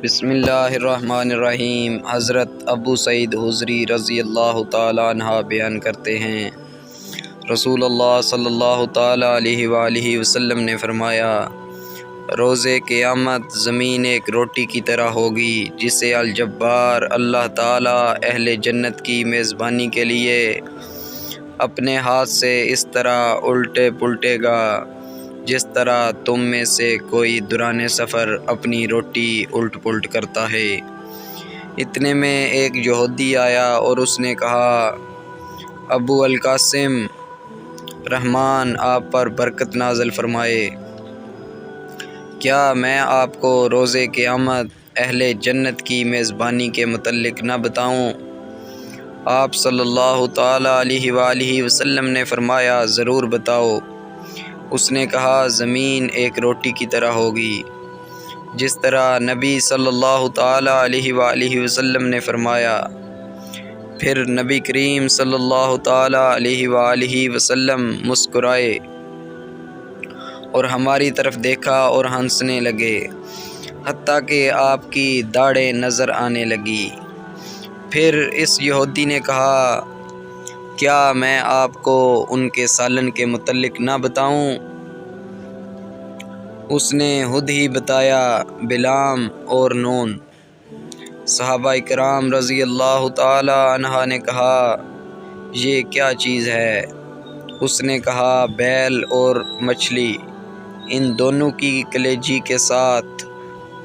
بسم اللہ الرحمن الرحیم۔ حضرت ابو سعید خدری رضی اللہ تعالیٰ عنہ بیان کرتے ہیں، رسول اللہ صلی اللہ تعالیٰ علیہ وآلہ وسلم نے فرمایا، روز قیامت زمین ایک روٹی کی طرح ہوگی جسے الجبار اللہ تعالیٰ اہل جنت کی میزبانی کے لیے اپنے ہاتھ سے اس طرح الٹے پلٹے گا جس طرح تم میں سے کوئی دوران سفر اپنی روٹی الٹ پلٹ کرتا ہے۔ اتنے میں ایک یہودی آیا اور اس نے کہا، ابو القاسم، رحمان آپ پر برکت نازل فرمائے، کیا میں آپ کو روز قیامت اہل جنت کی میزبانی کے متعلق نہ بتاؤں؟ آپ صلی اللہ تعالیٰ علیہ وآلہ وسلم نے فرمایا، ضرور بتاؤ۔ اس نے کہا، زمین ایک روٹی کی طرح ہوگی۔ جس طرح نبی صلی اللہ تعالیٰ علیہ وآلہ وسلم نے فرمایا، پھر نبی کریم صلی اللہ تعالیٰ علیہ وآلہ وسلم مسکرائے اور ہماری طرف دیکھا اور ہنسنے لگے، حتیٰ کہ آپ کی داڑھیں نظر آنے لگی۔ پھر اس یہودی نے کہا، کیا میں آپ کو ان کے سالن کے متعلق نہ بتاؤں؟ اس نے خود ہی بتایا، بلام اور نون۔ صحابہ کرام رضی اللہ تعالی عنہ نے کہا، یہ کیا چیز ہے؟ اس نے کہا، بیل اور مچھلی، ان دونوں کی کلیجی کے ساتھ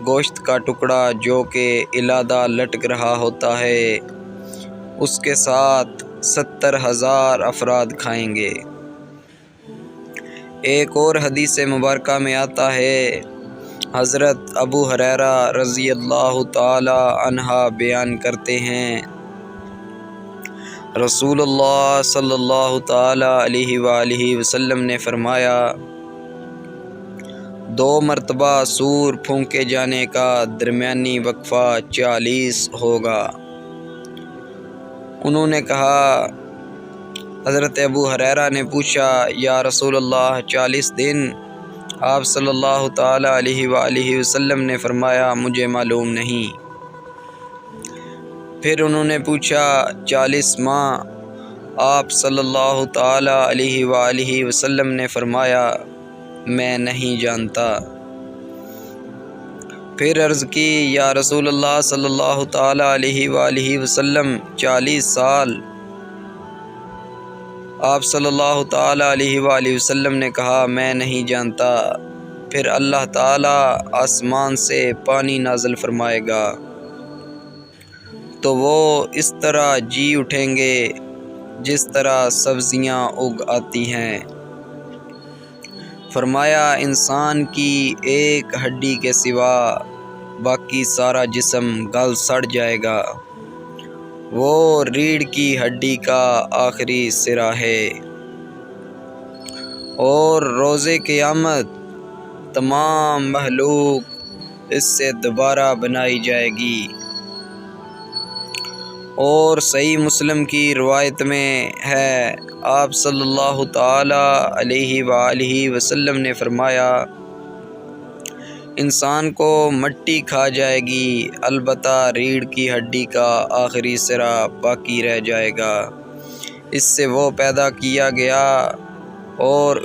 گوشت کا ٹکڑا جو کہ علیحدہ لٹک رہا ہوتا ہے، اس کے ساتھ 70,000 افراد کھائیں گے۔ ایک اور حدیث مبارکہ میں آتا ہے، حضرت ابو ہریرہ رضی اللہ تعالی عنہ بیان کرتے ہیں، رسول اللہ صلی اللہ تعالی علیہ وآلہ وسلم نے فرمایا، 2 مرتبہ سور پھونکے جانے کا درمیانی وقفہ 40 ہوگا۔ انہوں نے کہا، حضرت ابو ہریرہ نے پوچھا، یا رسول اللہ 40 دن؟ آپ صلی اللہ تعالیٰ علیہ وآلہ وسلم نے فرمایا، مجھے معلوم نہیں۔ پھر انہوں نے پوچھا، 40 ماہ؟ آپ صلی اللہ تعالیٰ علیہ وآلہ وسلم نے فرمایا، میں نہیں جانتا۔ پھر عرض کی، یا رسول اللہ صلی اللہ تعالیٰ علیہ وآلہ وسلم 40 سال؟ آپ صلی اللہ تعالیٰ علیہ وآلہ وسلم نے کہا، میں نہیں جانتا۔ پھر اللہ تعالیٰ آسمان سے پانی نازل فرمائے گا تو وہ اس طرح جی اٹھیں گے جس طرح سبزیاں اگ آتی ہیں۔ فرمایا، انسان کی ایک ہڈی کے سوا باقی سارا جسم گل سڑ جائے گا، وہ ریڑھ کی ہڈی کا آخری سرا ہے، اور روز قیامت تمام مخلوق اس سے دوبارہ بنائی جائے گی۔ اور صحیح مسلم کی روایت میں ہے، آپ صلی اللہ تعالی علیہ وآلہ وسلم نے فرمایا، انسان کو مٹی کھا جائے گی، البتہ ریڑھ کی ہڈی کا آخری سرا باقی رہ جائے گا، اس سے وہ پیدا کیا گیا اور